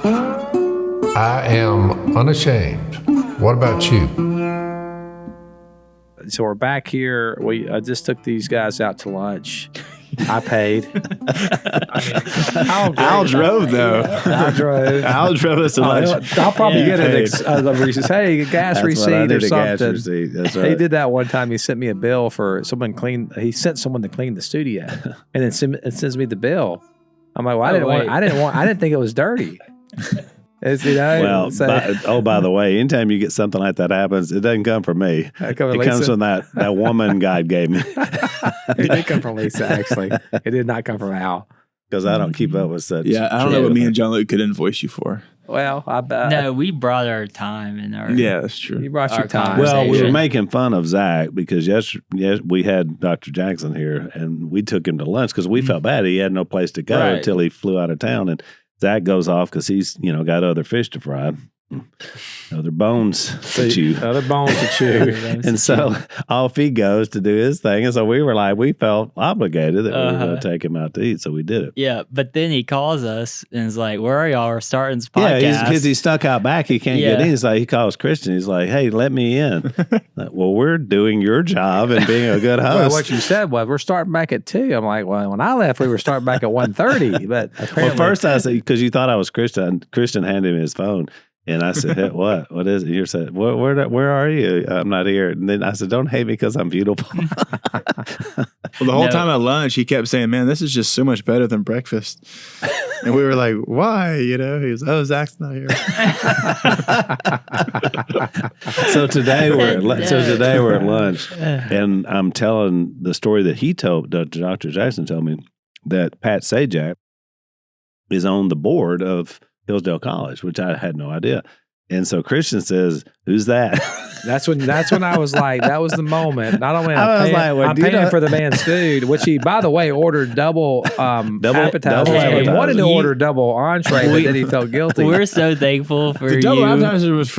I am unashamed. What about you? So we're back here. I just took these guys out to lunch. I paid. Al drove, though. I drove. Al drove us to lunch. I'll probably get a receipt. Hey, gas receipt or something. Gas receipt. That's right. He did that one time. He sent me a bill for someone clean. He sent someone to clean the studio, and then sends me the bill. I'm like, well, I didn't think it was dirty. By the way, anytime you get something like that happens, it doesn't come from me. It comes from that woman God gave me. It did come from Lisa, actually. It did not come from Al. Because I don't keep up with such. Yeah, I don't know what me and John Luke could invoice you for. Well, I bet. No, we brought our time and our. Yeah, that's true. You brought your time. Well, we were making fun of Zach because yes, we had Dr. Jackson here and we took him to lunch because we felt bad. He had no place to go until he flew out of town. And Zach goes off because he's, got other fish to fry, other bones to chew. Other bones to chew. And so off he goes to do his thing. And so we felt obligated that we were going to take him out to eat. So we did it. Yeah. But then he calls us and is like, where are y'all? We're starting this podcast. Yeah, because he's stuck out back. He can't get in. He's like, he calls Christian. He's like, hey, let me in. Well, we're doing your job and being a good host. Well, what you said was, we're starting back at 2. I'm like, well, when I left, we were starting back at 1:30. But well, first I said, because you thought I was Christian handed me his phone. And I said, hey, what? What is it? You said, where are you? I'm not here. And then I said, don't hate me because I'm beautiful. Well, the whole time at lunch, he kept saying, man, this is just so much better than breakfast. And we were like, why? He was, Zach's not here. So today we're at lunch. And I'm telling the story that he told, Dr. Jackson told me, that Pat Sajak is on the board of Hillsdale College, which I had no idea. And so Christian says, who's that? That's when I was like, that was the moment. Not only I'm paying for the man's food, which he, by the way, ordered double appetizer. He wanted to order double entree, but then he felt guilty. We're so thankful for the double appetizer was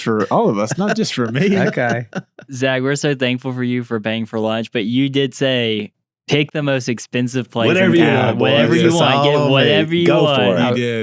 for all of us, not just for me. Okay. Zach, we're so thankful for you for paying for lunch, but you did say, pick the most expensive place. Whatever you want. Whatever you want. Get whatever you want.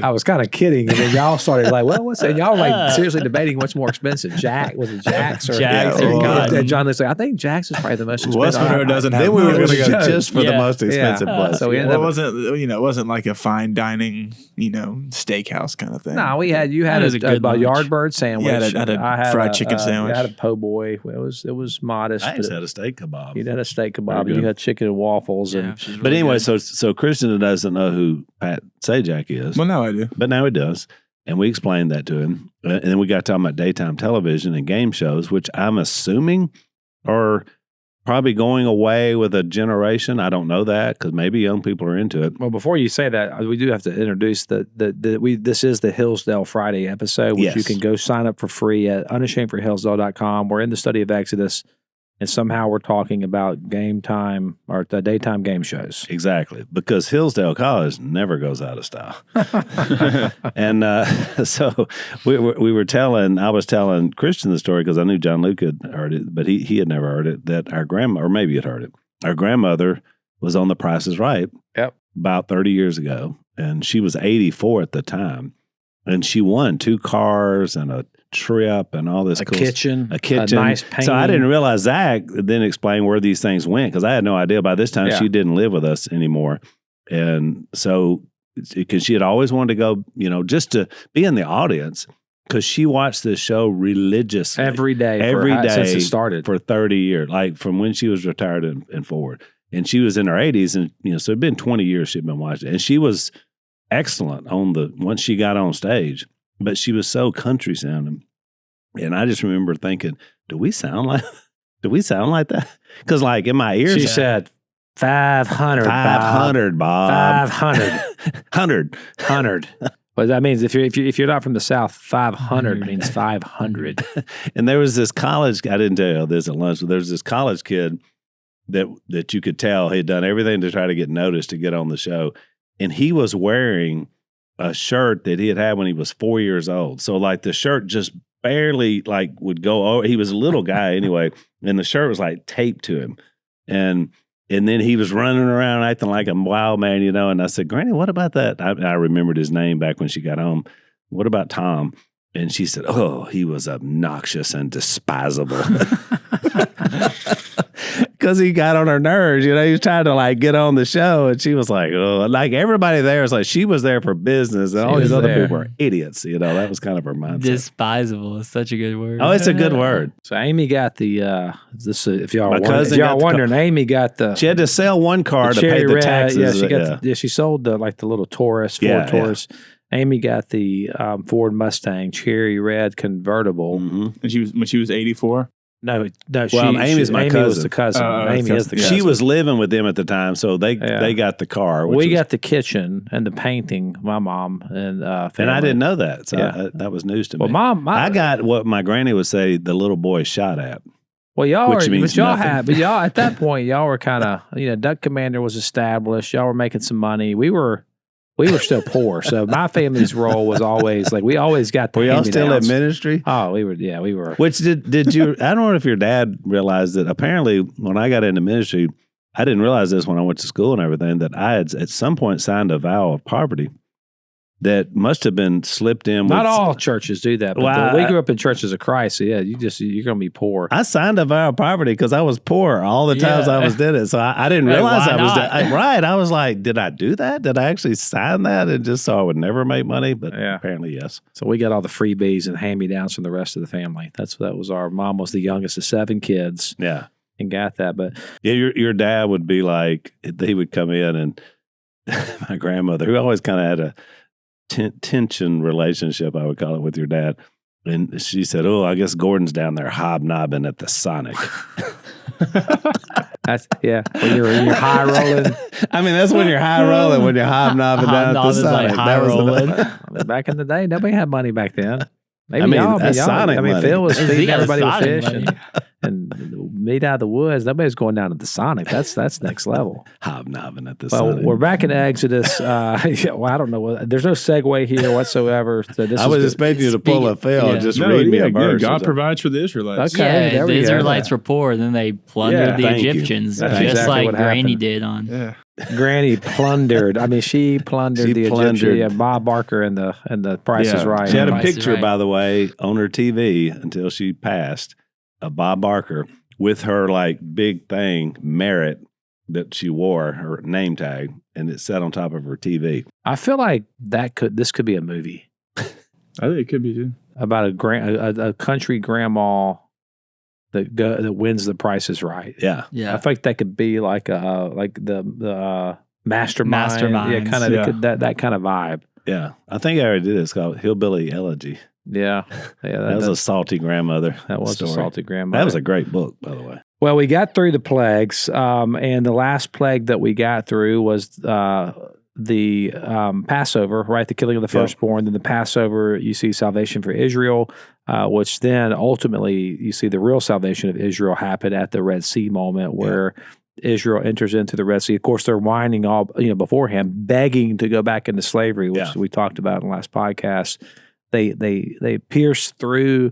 I was kind of kidding. And then y'all started like, well, what's that? Y'all were like seriously debating what's more expensive. Was it Jack's or Jack's? And John was like, I think Jack's is probably the most expensive. West Monroe doesn't have. Then we were going to go just for the most expensive place. So it wasn't like a fine dining, steakhouse kind of thing. No, you had a Yardbird sandwich. Yeah, I had fried chicken sandwich. I had a po' boy. It was modest. I just had a steak kebab. You had a steak kebab. And you had chicken and waffles. Yeah, but anyway, so Christian doesn't know who Pat Sajak is. Well, now I do. But now he does. And we explained that to him. And then we got talking about daytime television and game shows, which I'm assuming are probably going away with a generation. I don't know that because maybe young people are into it. Well, before you say that, we do have to introduce this is the Hillsdale Friday episode, which you can go sign up for free at unashamedforhillsdale.com. We're in the study of Exodus. And somehow we're talking about game time or the daytime game shows. Exactly. Because Hillsdale College never goes out of style. And so I was telling Christian the story because I knew John Luke had heard it, but he had never heard it, that our grandma, or maybe had heard it, our grandmother was on The Price is Right about 30 years ago. And she was 84 at the time. And she won 2 cars and a trip and all this a kitchen, a nice painting. So I didn't realize Zach then explained where these things went because I had no idea. By this time, she didn't live with us anymore. And so, because she had always wanted to go, just to be in the audience because she watched this show religiously. Every day since it started. For 30 years, like from when she was retired and forward. And she was in her 80s and, so it'd been 20 years she'd been watching it. And she was excellent once she got on stage, but she was so country sounding. And I just remember thinking, do we sound like that? Because like in my ears, she said 500, 500, Bob. 100. But that means if you're not from the South, 500 means 500. And there was this college, I didn't tell you this at lunch, but there was this college kid that you could tell he had done everything to try to get noticed to get on the show. And he was wearing a shirt that he had when he was 4 years old. So like the shirt just barely like would go over. He was a little guy anyway. And the shirt was like taped to him. And then he was running around acting like a wild man, And I said, Granny, what about that? I remembered his name back when she got home. what about Tom? And she said, oh, he was obnoxious and despisable. Because he got on her nerves. He was trying to like get on the show. And she was like, oh, like everybody there was like, she was there for business. And all these other people were idiots. That was kind of her mindset. Despisable is such a good word. Oh, it's a good word. So Amy got the, if y'all are wondering, Amy got the. She had to sell one car to pay the taxes. Yeah, she sold the little Taurus, Ford Taurus. Amy got the Ford Mustang cherry red convertible. And when she was 84? No. Amy's my cousin. Amy was the cousin. Amy is the cousin. She was living with them at the time, so they got the car. We got the kitchen and the painting. My mom and family. And I didn't know that, so that was news to me. Well, I got what my granny would say the little boy shot at. Well, y'all at that point, y'all were kind of, Duck Commander was established. Y'all were making some money. We were still poor. So my family's role was always like, we always got the Were y'all still in ministry? Oh, we were. Which did you, I don't know if your dad realized that apparently when I got into ministry, I didn't realize this when I went to school and everything, that I had at some point signed a vow of poverty that must have been slipped in. Not all churches do that, but we grew up in churches of Christ. So you're going to be poor. I signed a vow of poverty because I was poor all the times I was did it. So I didn't realize I was right. I was like, did I do that? Did I actually sign that? And just so I would never make money? But apparently, yes. So we got all the freebies and hand-me-downs from the rest of the family. That was our mom was the youngest of 7 kids. Yeah. And got that. But your dad would be like, he would come in and my grandmother, who always kind of had a tension relationship, I would call it, with your dad. And she said, oh, I guess Gordon's down there hobnobbing at the Sonic. When you're high rolling. I mean, that's when you're high rolling, when you're hobnobbing down at the Sonic. Like high rolling. Back in the day, nobody had money back then. Maybe Sonic money. Phil was feeding everybody with fish and meat out of the woods. Nobody's going down to the Sonic. That's next level. Hobnobbing at the Sonic. Well, we're back in Exodus. I don't know. There's no segue here whatsoever. So I was expecting you to pull a Phil and just read me a verse. God provides for the Israelites. Okay, the Israelites were poor, then they plundered the Egyptians, just exactly like Granny did on. Yeah. Granny plundered. I mean, she plundered the Egyptians. Yeah, Bob Barker and the Price is Right. She had a picture, by the way, on her TV until she passed, of Bob Barker with her like big thing, merit, that she wore, her name tag, and it sat on top of her TV. I feel like this could be a movie. I think it could be too. About a country grandma that wins the Price is Right. Yeah. I think that could be like the mastermind. Yeah, kind of that kind of vibe. Yeah, I think I already did it. It's called Hillbilly Elegy. Yeah. That was a salty grandmother. That was story. a salty grandmother. That was a great book, by the way. Well, we got through the plagues, and the last plague that we got through was the Passover, right? The killing of the firstborn. Then the Passover, you see salvation for Israel, which then ultimately you see the real salvation of Israel happen at the Red Sea moment where Israel enters into the Red Sea. Of course, they're whining all beforehand, begging to go back into slavery, which we talked about in the last podcast. They pierce through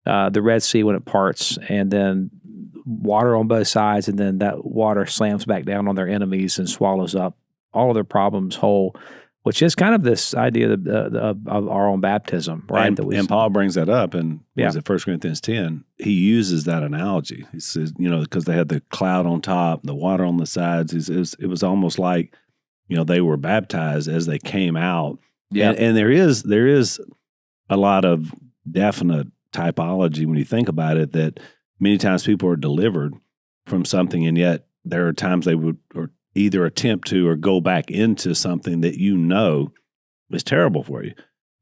the Red Sea when it parts, and then water on both sides, and then that water slams back down on their enemies and swallows up all of their problems whole, which is kind of this idea of our own baptism, right? And Paul brings that up, and was it 1 Corinthians 10? He uses that analogy. He says, because they had the cloud on top, the water on the sides. It was almost like, they were baptized as they came out. Yeah, and there is a lot of definite typology when you think about it, that many times people are delivered from something, and yet there are times they would or either attempt to or go back into something that is terrible for you.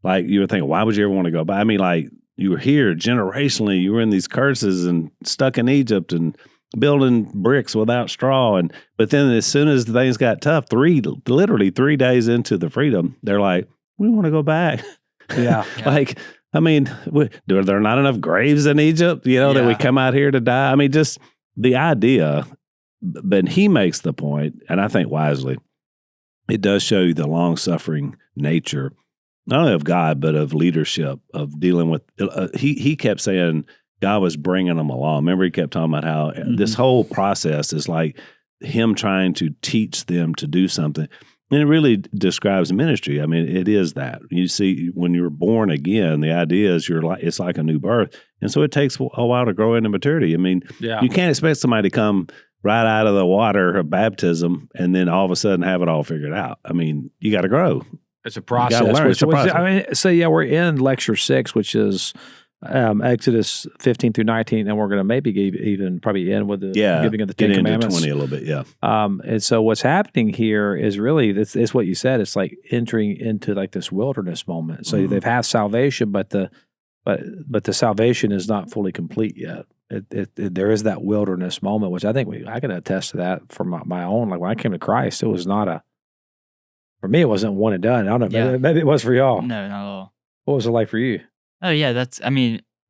Like you were thinking, why would you ever want to go back? I mean, like you were here generationally, you were in these curses and stuck in Egypt and building bricks without straw. But then as soon as things got tough, literally 3 days into the freedom, they're like, we want to go back. Yeah. Like, I mean, are there not enough graves in Egypt, that we come out here to die? I mean, just the idea. But he makes the point, and I think wisely, it does show you the long-suffering nature, not only of God, but of leadership, of dealing with, he kept saying God was bringing them along. Remember, he kept talking about how this whole process is like him trying to teach them to do something. And it really describes ministry. I mean, it is that. You see, when you're born again, the idea is it's like a new birth. And so it takes a while to grow into maturity. I mean, you can't expect somebody to come right out of the water of baptism and then all of a sudden have it all figured out. I mean, you got to grow. It's a process. It's a process. I mean, so yeah, we're in lecture 6, which is Exodus 15 through 19, and we're going to maybe probably end with the giving of the Ten Commandments. 20 a little bit, yeah. And so what's happening here is really, it's what you said, it's like entering into like this wilderness moment. So they've had salvation, but the salvation is not fully complete yet. There is that wilderness moment, which I think I can attest to that from my own. Like when I came to Christ, it was not for me, it wasn't one and done. I don't know. Maybe it was for y'all. No, not at all. What was it like for you? Oh yeah,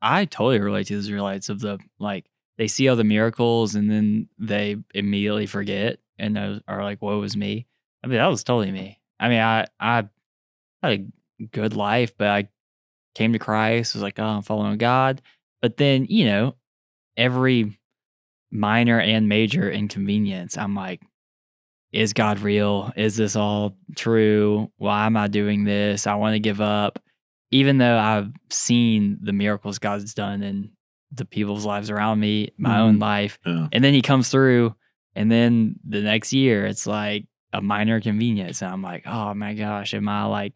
I totally relate to the Israelites of they see all the miracles and then they immediately forget and are like, woe is me. I mean, that was totally me. I mean, I had a good life, but I came to Christ, was like, oh, I'm following God. But then, every minor and major inconvenience, I'm like, is God real? Is this all true? Why am I doing this? I want to give up. Even though I've seen the miracles God's done in the people's lives around me, my own life. Yeah. And then he comes through, and then the next year, it's like a minor inconvenience. And I'm like, oh my gosh, am I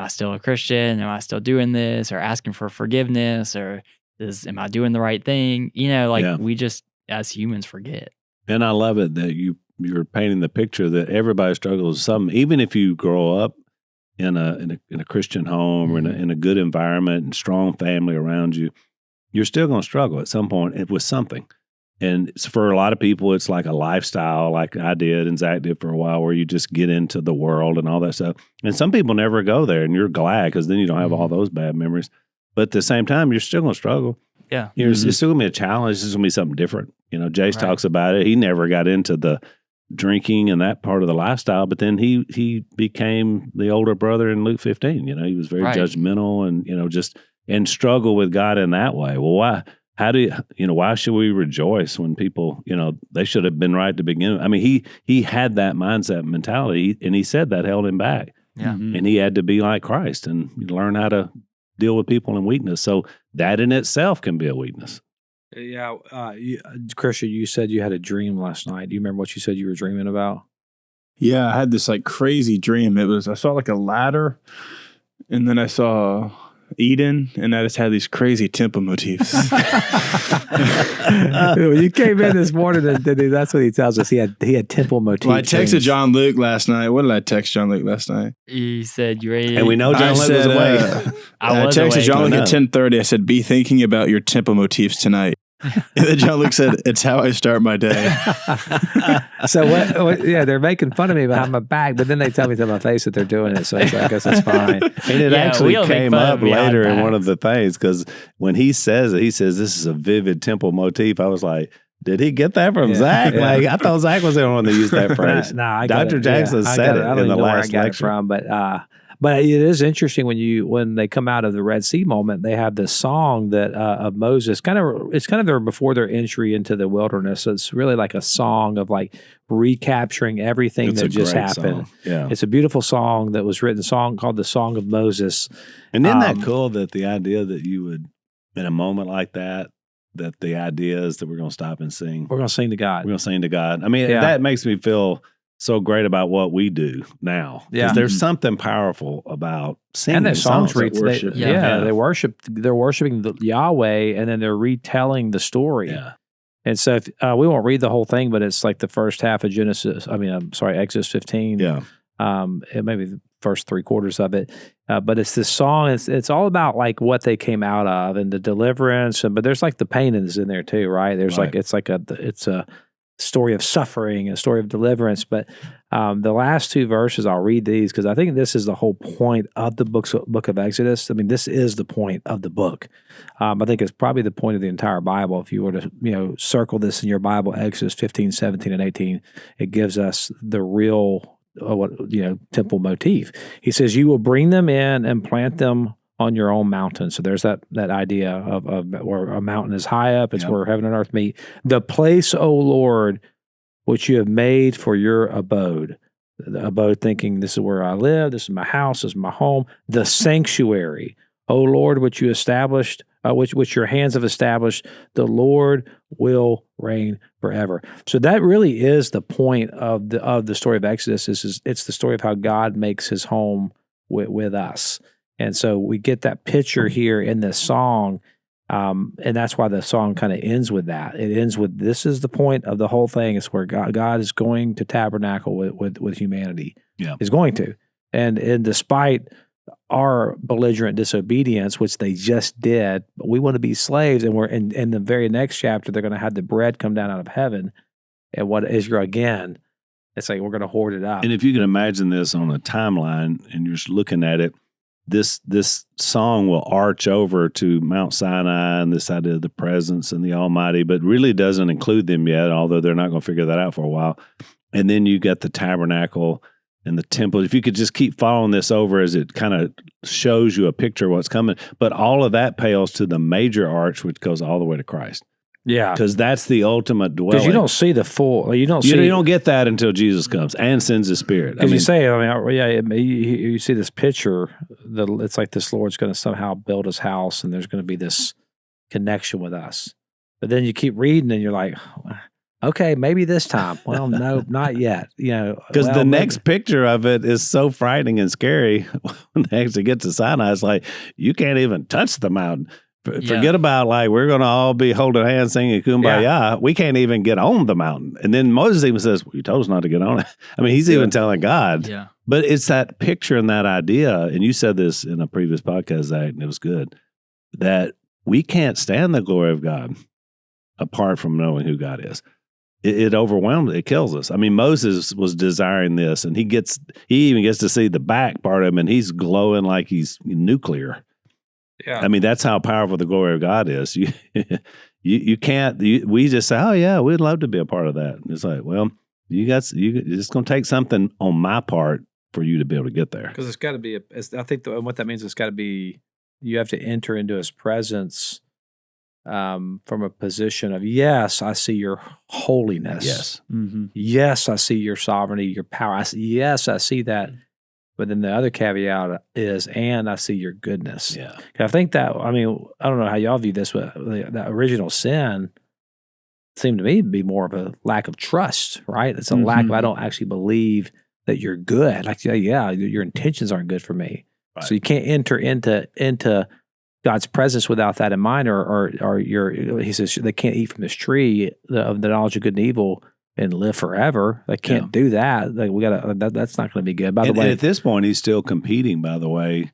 still a Christian? Am I still doing this or asking for forgiveness? Or am I doing the right thing? We just, as humans, forget. And I love it that you're painting the picture that everybody struggles with something, even if you grow up in a Christian home or in a good environment and strong family around you, you're still going to struggle at some point with something. And for a lot of people, it's like a lifestyle, like I did and Zach did for a while, where you just get into the world and all that stuff. And some people never go there, and you're glad because then you don't have all those bad memories. But at the same time, you're still going to struggle. Yeah, it's still going to be a challenge. It's going to be something different. Jace talks about it. He never got into the drinking and that part of the lifestyle, but then he became the older brother in Luke 15. He was very judgmental and and struggle with God in that way. Well, why? How do why should we rejoice when people they should have been right to begin with? I mean, he had that mindset mentality, and he said that held him back. Yeah, and he had to be like Christ and learn how to deal with people in weakness. So that in itself can be a weakness. Yeah, Christian, you said you had a dream last night. Do you remember what you said you were dreaming about? Yeah, I had this crazy dream. I saw a ladder, and then I saw Eden, and I just had these crazy temple motifs. You came in this morning, and that's what he tells us. He had temple motifs. Well, I texted John Luke last night. What did I text John Luke last night? You said you ready? And we know John Luke was awake. I texted John Luke at 10:30. I said, "Be thinking about your temple motifs tonight." And then John Luke said, "It's how I start my day." So what? Yeah, they're making fun of me behind my back, but then they tell me to my face that they're doing it. So I guess that's fine. And it actually came up later in one of the things, because when he says it, he says this is a vivid temple motif. I was like, did he get that from Zach? Yeah. I thought Zach was the only one that used that phrase. No, Dr. Jackson said it in the last lecture. But it is interesting when they come out of the Red Sea moment, they have this song that of Moses. It's kind of before their entry into the wilderness. So it's really like a song of recapturing everything that just happened. Yeah, it's a beautiful song that was written. A song called the Song of Moses. And isn't that cool that the idea that you would, in a moment like that the idea is that we're going to stop and sing. We're going to sing to God. We're going to sing to God. I mean, that makes me feel so great about what we do now. Yeah. There's something powerful about singing. And their songs worship. They're worshiping the Yahweh, and then they're retelling the story. Yeah. And so we won't read the whole thing, but it's like the first half of Exodus 15. Yeah. It may be the first 3/4 of it. But it's this song. It's all about what they came out of and the deliverance. But there's the pain is in there too, right? There's it's a story of suffering, a story of deliverance. But the last 2 verses, I'll read these because I think this is the whole point of the book of Exodus. I mean, this is the point of the book. I think it's probably the point of the entire Bible. If you were to circle this in your Bible, Exodus 15, 17, and 18, it gives us the real temple motif. He says, "You will bring them in and plant them on your own mountain." So there's that idea of where a mountain is high up. It's where heaven and earth meet. "The place, O Lord, which you have made for your abode." the abode, thinking, this is where I live, this is my house, this is my home. The sanctuary, O Lord, which you established, which your hands have established, the Lord will reign forever. So that really is the point of the story of Exodus. It's the story of how God makes his home with us. And so we get that picture here in this song, and that's why the song kind of ends with that. It ends with, this is the point of the whole thing. It's where God is going to tabernacle with humanity. Yeah. He's going to. And despite our belligerent disobedience, which they just did, but we want to be slaves, and we're in the very next chapter, they're going to have the bread come down out of heaven. And what Israel, again, it's like we're going to hoard it up. And if you can imagine this on a timeline and you're just looking at it, this song will arch over to Mount Sinai and this idea of the presence and the Almighty, but really doesn't include them yet, although they're not going to figure that out for a while. And then you got the tabernacle and the temple. If you could just keep following this over as it kind of shows you a picture of what's coming. But all of that pales to the major arch, which goes all the way to Christ. Yeah. Because that's the ultimate dwelling. Because you don't see the full, you don't get that until Jesus comes and sends his Spirit. Because you see this picture, it's like this Lord's going to somehow build his house, and there's going to be this connection with us. But then you keep reading and you're like, okay, maybe this time. Well, no, not yet. Because the next picture of it is so frightening and scary. When they actually get to Sinai, it's like, you can't even touch the mountain. Forget about we're going to all be holding hands singing Kumbaya. Yeah. We can't even get on the mountain. And then Moses even says, well, you told us not to get on it. I mean, he's even telling God. Yeah. But it's that picture and that idea, and you said this in a previous podcast, Zach, and it was good, that we can't stand the glory of God apart from knowing who God is. It overwhelms, it kills us. I mean, Moses was desiring this, and he even gets to see the back part of him, and he's glowing like he's nuclear. Yeah. I mean, that's how powerful the glory of God is. You can't, we just say, oh yeah, we'd love to be a part of that. And it's like, well, it's going to take something on my part for you to be able to get there. Because it's got to be, I think what that means, it's got to be, you have to enter into his presence from a position of, yes, I see your holiness. Yes. Mm-hmm. Yes, I see your sovereignty, your power. Yes, I see that. But then the other caveat is, and I see your goodness. Yeah. I think that, I don't know how y'all view this, but that original sin seemed to me to be more of a lack of trust, right? It's a lack of, I don't actually believe that you're good. Like, yeah, your intentions aren't good for me. Right. So you can't enter into God's presence without that in mind, or he says they can't eat from this tree of the knowledge of good and evil and live forever. They can't do that. Like, we gotta. That's not going to be good. By the way, and at this point, he's still competing. By the way,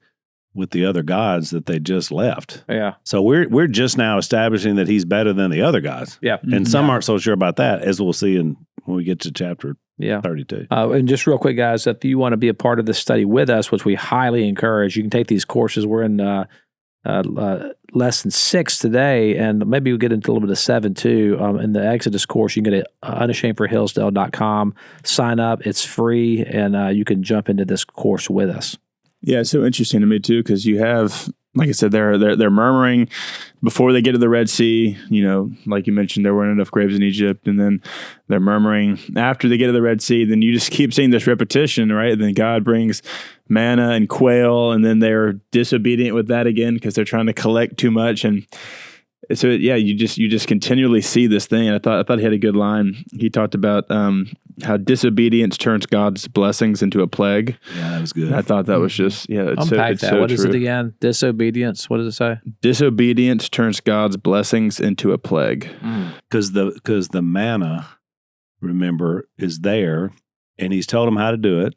with the other gods that they just left. Yeah. So we're just now establishing that he's better than the other gods. Yeah. And some aren't so sure about that, as we'll see when we get to chapter 32. And just real quick, guys, if you want to be a part of this study with us, which we highly encourage, you can take these courses. We're in lesson 6 today, and maybe we'll get into a little bit of 7 too. In the Exodus course, you can get it unashamedforhillsdale.com. Sign up. It's free, and you can jump into this course with us. Yeah, it's so interesting to me too, because you have, like I said, they're murmuring before they get to the Red Sea. Like you mentioned, there weren't enough graves in Egypt, and then they're murmuring after they get to the Red Sea. Then you just keep seeing this repetition, right? And then God brings manna and quail, and then they're disobedient with that again because they're trying to collect too much. And so, yeah, you just continually see this thing. And I thought he had a good line. He talked about how disobedience turns God's blessings into a plague. Yeah, that was good. And I thought that was just, it's Unpack that. so What true. is it again? Disobedience. What does it say? Disobedience turns God's blessings into a plague. Because the manna, remember, is there, and he's told them how to do it.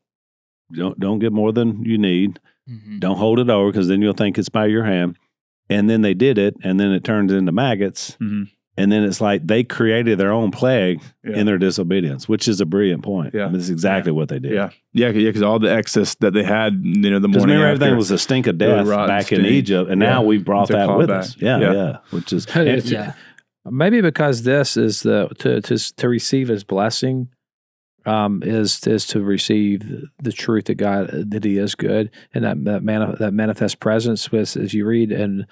Don't get more than you need. Mm-hmm. Don't hold it over, because then you'll think it's by your hand. And then they did it, and then it turns into maggots. Mm-hmm. And then it's like they created their own plague in their disobedience, which is a brilliant point. Yeah. That's exactly what they did. Yeah, because all the excess that they had, the morning remember, after, everything was a stink of death back in Egypt, and now we brought that with us. Yeah, which is maybe because this is to receive His blessing. Is to receive the truth that God, that He is good, and that manifest presence. As you read in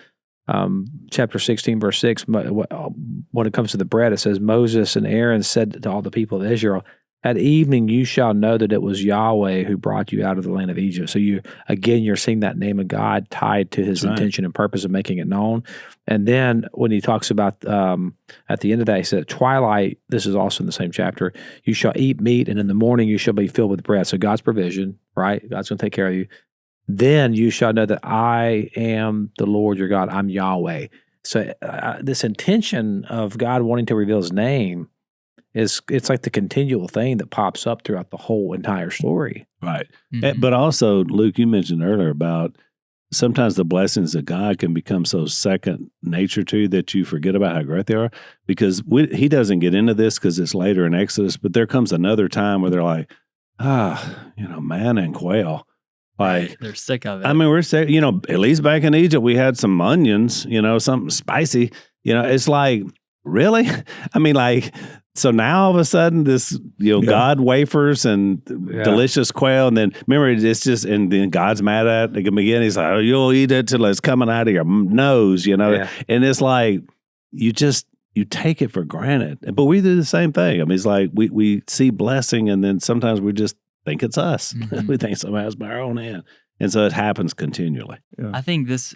chapter 16, verse 6, when it comes to the bread, it says Moses and Aaron said to all the people of Israel, At evening you shall know that it was Yahweh who brought you out of the land of Egypt. So you're seeing that name of God tied to his intention and purpose of making it known. And then when he talks about at the end of that, he said, at twilight, this is also in the same chapter, you shall eat meat, and in the morning you shall be filled with bread. So God's provision, right? God's going to take care of you. Then you shall know that I am the Lord your God. I'm Yahweh. So this intention of God wanting to reveal his name it's like the continual thing that pops up throughout the whole entire story. Right. But also, Luke, you mentioned earlier about sometimes the blessings of God can become so second nature to you that you forget about how great they are. Because he doesn't get into this because it's later in Exodus, but there comes another time where they're like, manna and quail. Like, they're sick of it. I mean, we're sick, at least back in Egypt, we had some onions, something spicy. It's like, really? I mean, like, so now all of a sudden this, God wafers and delicious quail. And then remember, it's just, and then God's mad at it again. He's like, oh, you'll eat it till it's coming out of your nose, And it's like, you take it for granted. But we do the same thing. I mean, it's like we see blessing and then sometimes we just think it's us. Mm-hmm. We think somehow it's by our own hand. And so it happens continually. Yeah. I think this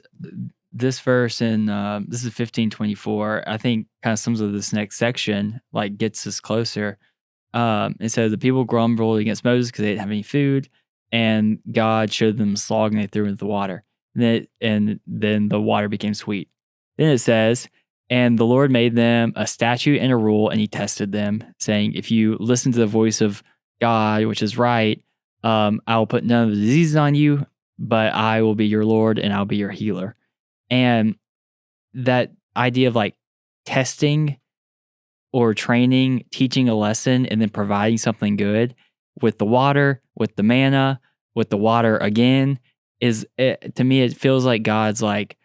verse in this is 15:24. I think kind of sums up this next section, like gets us closer. It says the people grumbled against Moses because they didn't have any food, and God showed them a slog and they threw it into the water. And then the water became sweet. Then it says, and the Lord made them a statute and a rule, and he tested them, saying, if you listen to the voice of God, which is right, I will put none of the diseases on you, but I will be your Lord and I'll be your healer. And that idea of like testing or training, teaching a lesson, and then providing something good with the water, with the manna, with the water again, to me, it feels like God's like,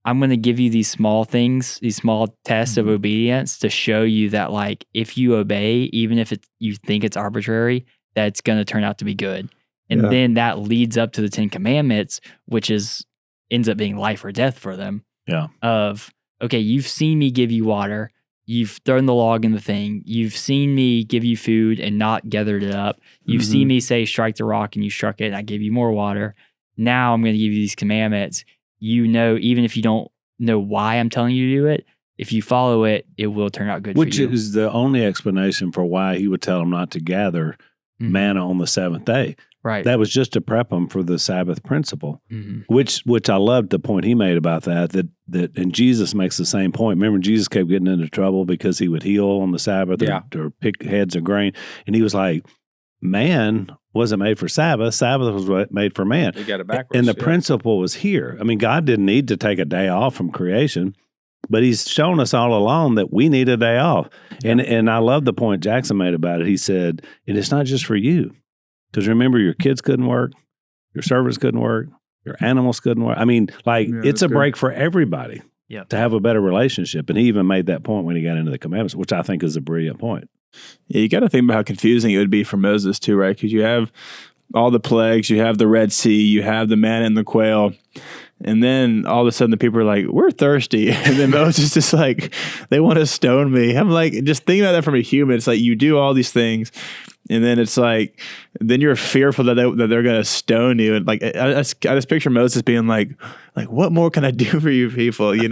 I'm going to give you these small things, these small tests of obedience to show you that like, if you obey, even if you think it's arbitrary, that's going to turn out to be good. And then that leads up to the 10 Commandments, which ends up being life or death for them. Yeah. Of, okay, you've seen me give you water. You've thrown the log in the thing. You've seen me give you food and not gathered it up. You've seen me say, strike the rock, and you struck it, and I gave you more water. Now I'm going to give you these commandments. Even if you don't know why I'm telling you to do it, if you follow it, it will turn out good for you. Which is the only explanation for why he would tell them not to gather manna on the seventh day. Right. That was just to prep them for the Sabbath principle, which I loved the point he made about that, and Jesus makes the same point. Remember, Jesus kept getting into trouble because he would heal on the Sabbath or pick heads of grain. And he was like, man wasn't made for Sabbath. Sabbath was made for man. You got it backwards. And the principle was here. I mean, God didn't need to take a day off from creation, but he's shown us all along that we need a day off. Yeah. And I love the point Jackson made about it. He said, and it's not just for you. Because remember, your kids couldn't work, your servants couldn't work, your animals couldn't work. I mean, it's a break for everybody to have a better relationship. And he even made that point when he got into the commandments, which I think is a brilliant point. Yeah, you got to think about how confusing it would be for Moses too, right? Because you have all the plagues, you have the Red Sea, you have the manna and the quail, and then all of a sudden the people are like, we're thirsty. And then Moses is like, they want to stone me. I'm like, just think about that from a human. It's like you do all these things, and then it's like, then you're fearful that they're going to stone you. And like, I just picture Moses being like, what more can I do for you people, It's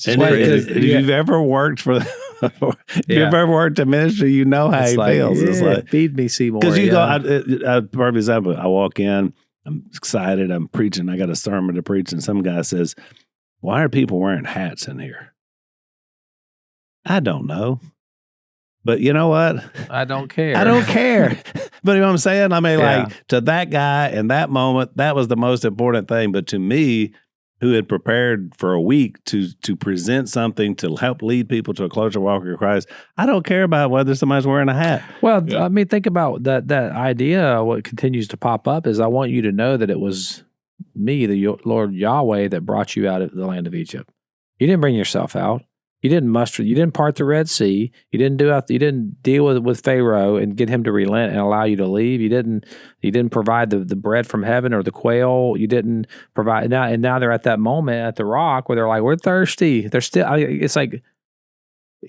and if you've ever worked for, if you've ever worked in ministry, you know how he feels. It's like, feed me, Seymour. Because you go, perfect example. I walk in, I'm excited, I'm preaching, I got a sermon to preach, and some guy says, "Why are people wearing hats in here?" I don't know, but you know what? I don't care. I don't care. But you know what I'm saying? I mean, like to that guy in that moment, that was the most important thing. But to me, who had prepared for a week to present something to help lead people to a closer walk with Christ, I don't care about whether somebody's wearing a hat. Well, I mean, think about that idea. What continues to pop up is I want you to know that it was me, the Lord Yahweh, that brought you out of the land of Egypt. You didn't bring yourself out. You didn't muster. You didn't part the Red Sea. You didn't deal with Pharaoh and get him to relent and allow you to leave. You didn't provide the bread from heaven or the quail. You didn't provide now they're at that moment at the rock where they're like, we're thirsty. They're still. It's like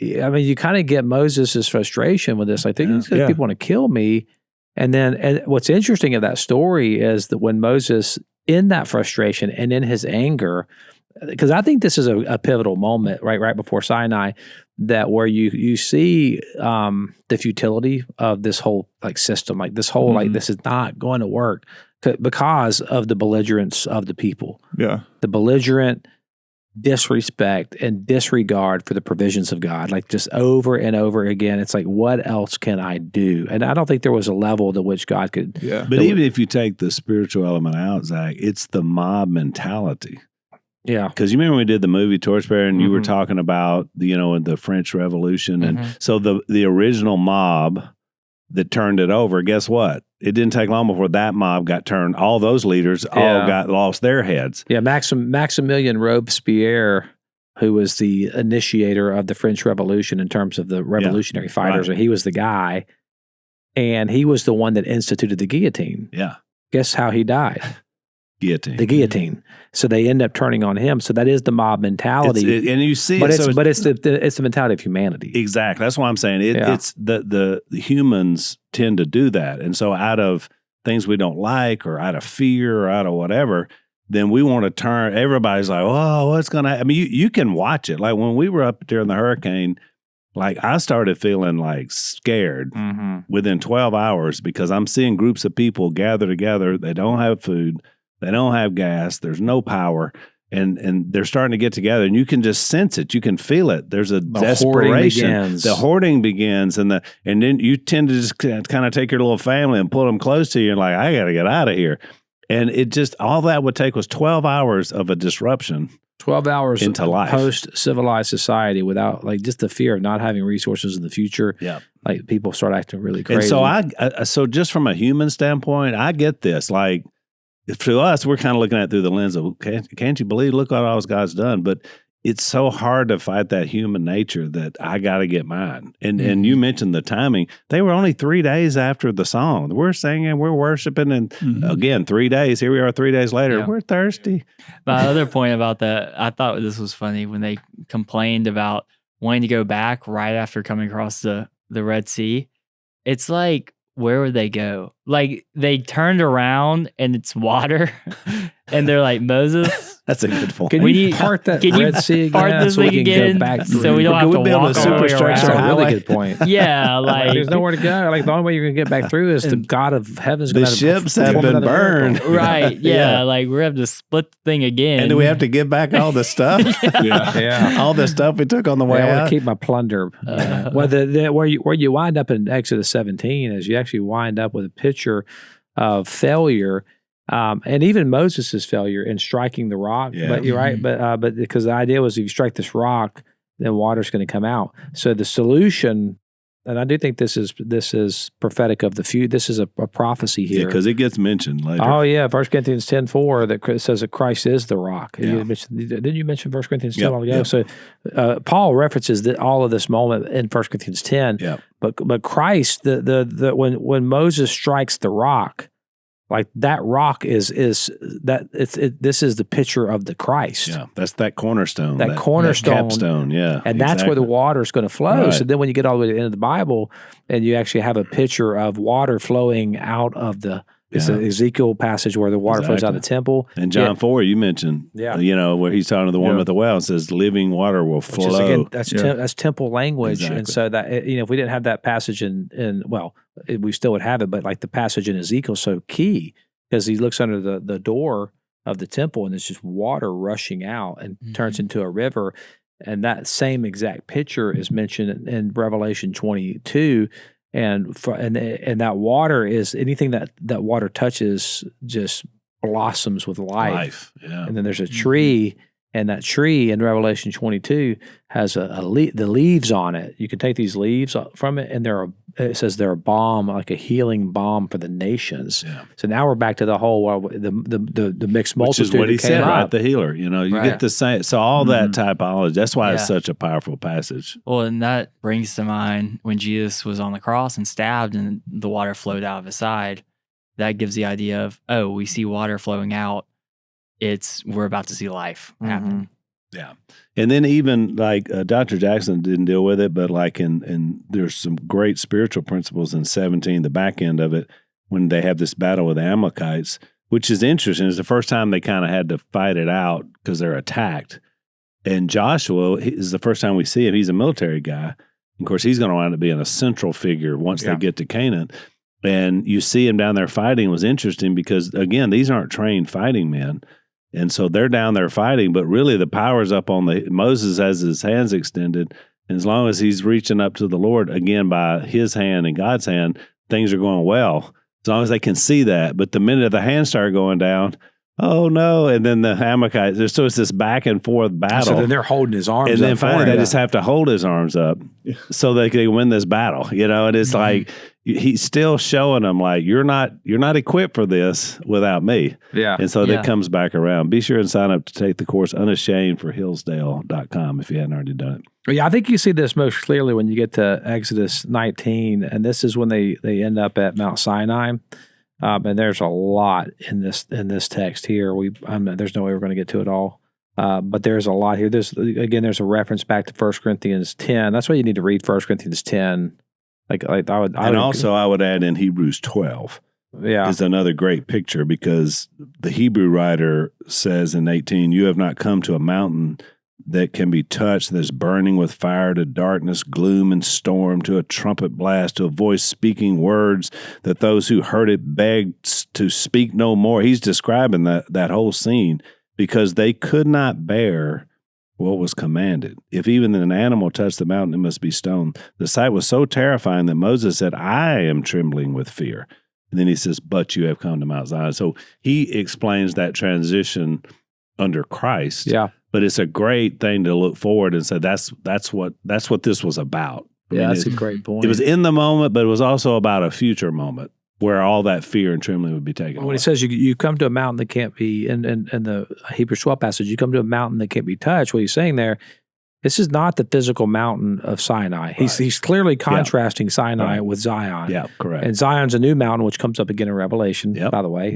I mean, you kind of get Moses' frustration with this. Like, these people want to kill me. And what's interesting of that story is that when Moses, in that frustration and in his anger, because I think this is a pivotal moment, right before Sinai, that where you see the futility of this whole like system, like this whole like this is not going to work because of the belligerence of the people. Yeah, the belligerent disrespect and disregard for the provisions of God, like just over and over again. It's like, what else can I do? And I don't think there was a level to which God could. Yeah. But even if you take the spiritual element out, Zach, it's the mob mentality. Yeah. Because you remember when we did the movie Torchbearer and you were talking about, the French Revolution. And so the original mob that turned it over, guess what? It didn't take long before that mob got turned. All those leaders all got lost their heads. Yeah, Maximilien Robespierre, who was the initiator of the French Revolution in terms of the revolutionary fighters, and he was the guy, and he was the one that instituted the guillotine. Yeah. Guess how he died? Guillotine. The guillotine. So they end up turning on him. So that is the mob mentality. And you see, it's the mentality of humanity. Exactly. That's why I'm saying it's the humans tend to do that. And so out of things we don't like, or out of fear, or out of whatever, then we want to turn. Everybody's like, "Oh, what's gonna?" I mean, you can watch it. Like when we were up during the hurricane, like I started feeling like scared within 12 hours because I'm seeing groups of people gather together. They don't have food. They don't have gas. There's no power. And they're starting to get together, and you can just sense it. You can feel it. There's a desperation. The hoarding begins, and then you tend to just kind of take your little family and pull them close to you, and like, I got to get out of here. And it just, all that would take was 12 hours of a disruption. 12 hours into life. Post-civilized society without, like, just the fear of not having resources in the future. Yeah. Like, people start acting really crazy. And so just from a human standpoint, I get this. Like, to us, we're kind of looking at it through the lens of, can't you believe, look what all God's done. But it's so hard to fight that human nature that I got to get mine. And you mentioned the timing. They were only 3 days after the song. We're singing, we're worshiping, and again, 3 days. Here we are 3 days later. Yeah. We're thirsty. My other point about that, I thought this was funny when they complained about wanting to go back right after coming across the Red Sea. It's like, where would they go? Like, they turned around and it's water, and they're like, Moses, that's a good point. Can you part that Red Sea again? Part this thing again, so we don't have to walk all the way around. That's a really good point. Yeah, like there's nowhere to go. Like, the only way you're gonna get back through is the God of heaven. The ships have been burned, right? Yeah, like we're having to split the thing again. And do we have to give back all the stuff? yeah, all the stuff we took on the way out. I want to keep my plunder. Where you wind up in Exodus 17 is you actually wind up with a picture of failure. And even Moses' failure in striking the rock, but you're right. But because the idea was, if you strike this rock, then water's going to come out. So the solution, and I do think this is prophetic of the future. This is a prophecy here. Yeah, because it gets mentioned later. Oh yeah, 1 Corinthians 10:4 that says that Christ is the rock. Yeah. Didn't you mention 1 Corinthians 10 all ago? Yep. So Paul references all of this moment in 1 Corinthians 10. Yeah. But Christ, when Moses strikes the rock, like that rock this is the picture of the Christ. Yeah, that's that cornerstone. That cornerstone. That capstone, yeah. And that's where the water is going to flow. Right. So then when you get all the way to the end of the Bible and you actually have a picture of water flowing out of it's an Ezekiel passage where the water flows out of the temple. And John 4, you mentioned, where he's talking to the woman at the well, and says living water will flow. Which is, again, that's temple language. Exactly. And so that, if we didn't have that passage we still would have it, but like the passage in Ezekiel is so key because he looks under the door of the temple and there's just water rushing out and turns into a river. And that same exact picture is mentioned in Revelation 22. And that water is anything that water touches just blossoms with life. Yeah. And then there's a tree, and that tree in Revelation 22 has the leaves on it. You can take these leaves from it, and it says they're a balm, like a healing balm for the nations. Yeah. So now we're back to the whole the mixed multitude. Which is what he said, right? The healer. You get the same. So all that typology. That's why it's such a powerful passage. Well, and that brings to mind when Jesus was on the cross and stabbed, and the water flowed out of his side. That gives the idea of, we see water flowing out. We're about to see life happen. Yeah. And then even like Dr. Jackson didn't deal with it, but like in there's some great spiritual principles in 17, the back end of it, when they have this battle with the Amalekites, which is interesting. It's the first time they kind of had to fight it out because they're attacked. And Joshua is the first time we see him. He's a military guy. Of course, he's going to wind up being a central figure once they get to Canaan. And you see him down there fighting. It was interesting because, again, these aren't trained fighting men. And so they're down there fighting, but really the power's up on Moses has his hands extended. And as long as he's reaching up to the Lord, again, by his hand and God's hand, things are going well. As long as they can see that. But the minute the hands start going down, oh no. And then the Amalekites, so it's this back and forth battle. So then they're holding his arms up. And then finally they just have to hold his arms up so they can win this battle, and it's like, he's still showing them like, you're not equipped for this without me. Yeah. And so that comes back around. Be sure and sign up to take the course Unashamed for Hillsdale.com if you hadn't already done it. Yeah, I think you see this most clearly when you get to Exodus 19, and this is when they end up at Mount Sinai. And there's a lot in this text here. There's no way we're going to get to it all. But there's a lot here. There's a reference back to 1 Corinthians 10. That's why you need to read 1 Corinthians 10. I would add in Hebrews 12. Yeah, is another great picture because the Hebrew writer says in 18, "You have not come to a mountain that can be touched, that's burning with fire, to darkness, gloom, and storm, to a trumpet blast, to a voice speaking words that those who heard it begged to speak no more." He's describing that whole scene because they could not bear what was commanded. If even an animal touched the mountain, it must be stoned. The sight was so terrifying that Moses said, "I am trembling with fear." And then he says, "But you have come to Mount Zion." So he explains that transition under Christ. Yeah. But it's a great thing to look forward and say, that's what this was about. That's a great point. It was in the moment, but it was also about a future moment where all that fear and trembling would be taken away. When he says you come to a mountain that can't be, in the Hebrews 12 passage, you come to a mountain that can't be touched, what he's saying there, this is not the physical mountain of Sinai. Right. He's clearly contrasting Sinai with Zion. Yeah, correct. And Zion's a new mountain, which comes up again in Revelation, by the way.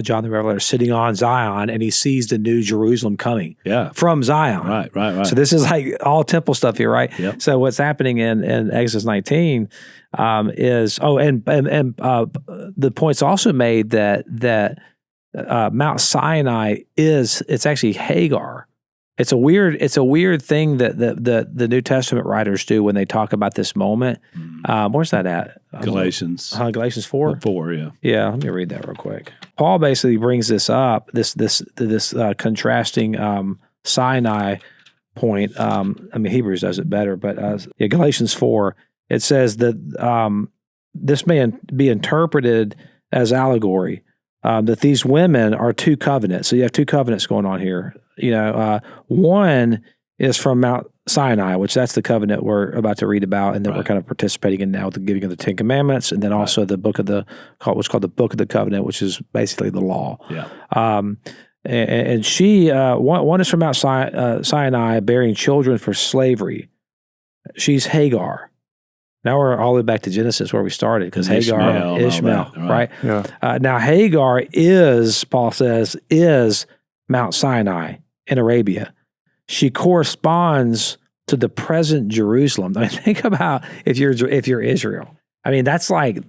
John the Revelator is sitting on Zion, and he sees the new Jerusalem coming from Zion. Right. So this is like all temple stuff here, right? Yep. So what's happening in Exodus 19 is, the point's also made that Mount Sinai it's actually Hagar. It's a weird thing that the New Testament writers do when they talk about this moment. Where's that at? Galatians. Galatians 4? 4, yeah. Yeah, let me read that real quick. Paul basically brings this up, this contrasting Sinai point. Hebrews does it better, but Galatians 4, it says that this may be interpreted as allegory, that these women are two covenants. So you have two covenants going on here. One is from Mount Sinai, which that's the covenant we're about to read about, and that we're kind of participating in now with the giving of the Ten Commandments, and then also the book of what's called the Book of the Covenant, which is basically the law. Yeah. And she, one is from Mount Sinai, bearing children for slavery. She's Hagar. Now we're all the way back to Genesis where we started, because Hagar, Ishmael, right? Yeah. Now Hagar Paul says, is Mount Sinai in Arabia. She corresponds to the present Jerusalem. I mean, think about if you're Israel. I mean, that's like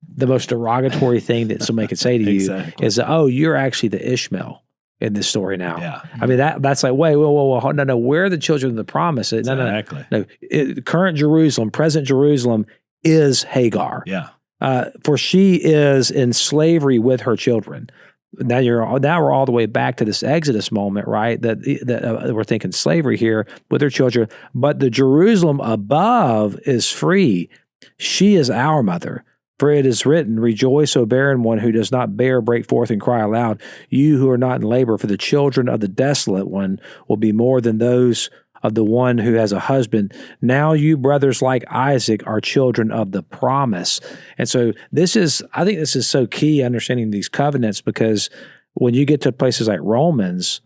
the most derogatory thing that somebody could say to you is, "Oh, you're actually the Ishmael in this story now." Yeah. I mean, that's like, wait, whoa, no, we're the children of the promise. Exactly. No. Current Jerusalem, present Jerusalem is Hagar. Yeah. For she is in slavery with her children. Now we're all the way back to this Exodus moment, right? That we're thinking slavery here with her children, but the Jerusalem above is free. She is our mother. For it is written, "Rejoice, O barren one who does not bear, break forth and cry aloud. You who are not in labor, for the children of the desolate one will be more than those of the one who has a husband. Now you brothers like Isaac are children of the promise." And so I think this is so key, understanding these covenants, because when you get to places like Romans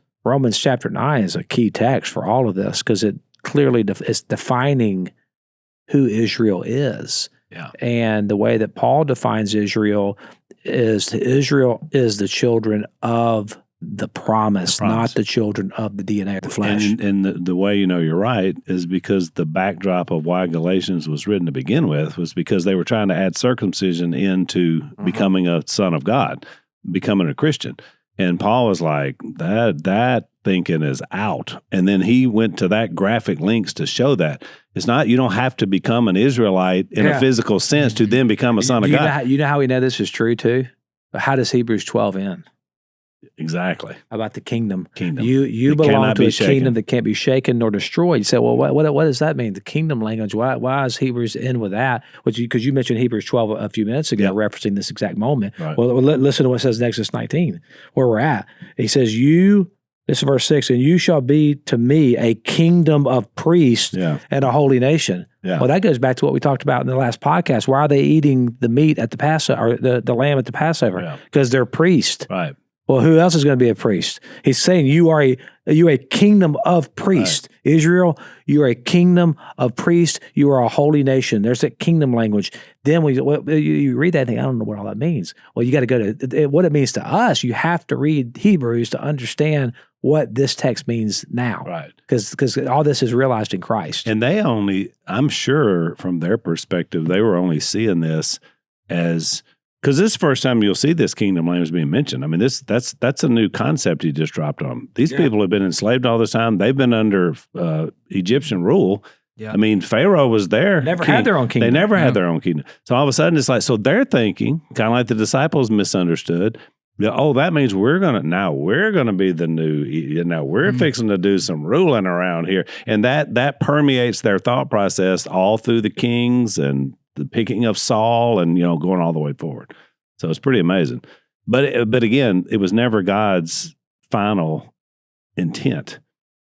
chapter 9 is a key text for all of this, because it clearly is defining who Israel is. Yeah. And the way that Paul defines Israel is the children of the promise, not the children of the DNA of the flesh. And the way you know you're right is because the backdrop of why Galatians was written to begin with was because they were trying to add circumcision into becoming a son of God, becoming a Christian. And Paul was like, that thinking is out. And then he went to that graphic links to show that. It's not, you don't have to become an Israelite in a physical sense to then become a son of God. You know how we know this is true too? How does Hebrews 12 end? Exactly. About the kingdom. You belong to a kingdom that can't be shaken nor destroyed. You say, well, what does that mean? The kingdom language. Why is Hebrews end with that? Because you mentioned Hebrews 12 a few minutes ago, referencing this exact moment. Right. Well, listen to what it says in Exodus 19, where we're at. He says, this is verse 6, and you shall be to me a kingdom of priests and a holy nation. Yeah. Well, that goes back to what we talked about in the last podcast. Why are they eating the meat at the Passover, or the lamb at the Passover? Because they're priests. Right. Well, who else is going to be a priest? He's saying you are a kingdom of priests. Right. Israel, you are a kingdom of priests. You are a holy nation. There's that kingdom language. Then you read that and think, I don't know what all that means. Well, you got to go to what it means to us. You have to read Hebrews to understand what this text means now. Right. Because all this is realized in Christ. And I'm sure from their perspective, they were only seeing this as... Because this is the first time you'll see this kingdom language being mentioned. I mean, that's a new concept he just dropped on them. These people have been enslaved all this time. They've been under Egyptian rule. Yeah. I mean, Pharaoh was there. Never had their own kingdom. They never had their own kingdom. So all of a sudden, it's like, so they're thinking, kind of like the disciples misunderstood, that means we're going to be the new, now we're fixing to do some ruling around here. And that permeates their thought process all through the kings and the picking of Saul and, going all the way forward. So it's pretty amazing. But again, it was never God's final intent.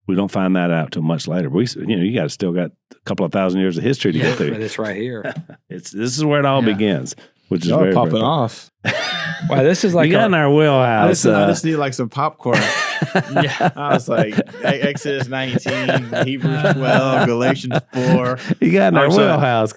We don't find that out till much later. You still got a couple of thousand years of history to get through. But it's right here. This is where it all begins, which is very popping off. Wow, this is like you got in our wheelhouse. I just need like some popcorn. I was like, Exodus 19, Hebrews 12, Galatians 4. You got in our wheelhouse.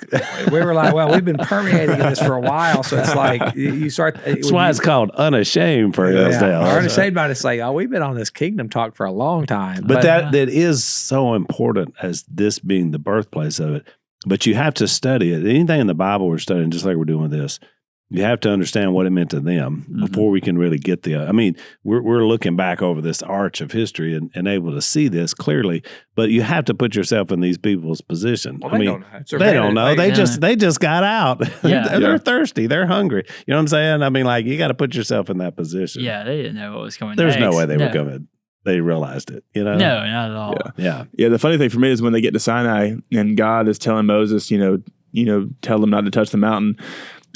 We were like, well, we've been permeating in this for a while, so it's like you start. That's why it's called Unashamed for Hillsdale. Unashamed about it's like, we've been on this kingdom talk for a long time. But that is so important as this being the birthplace of it. But you have to study it. Anything in the Bible we're studying, just like we're doing with this, you have to understand what it meant to them before we can really get we're looking back over this arch of history and able to see this clearly, but you have to put yourself in these people's position. Well, they don't know. They just got out. Yeah. They're thirsty. They're hungry. You know what I'm saying? You got to put yourself in that position. Yeah, they didn't know what was coming There's next. no way they were coming. They realized it, No, not at all. Yeah. The funny thing for me is when they get to Sinai and God is telling Moses, tell them not to touch the mountain.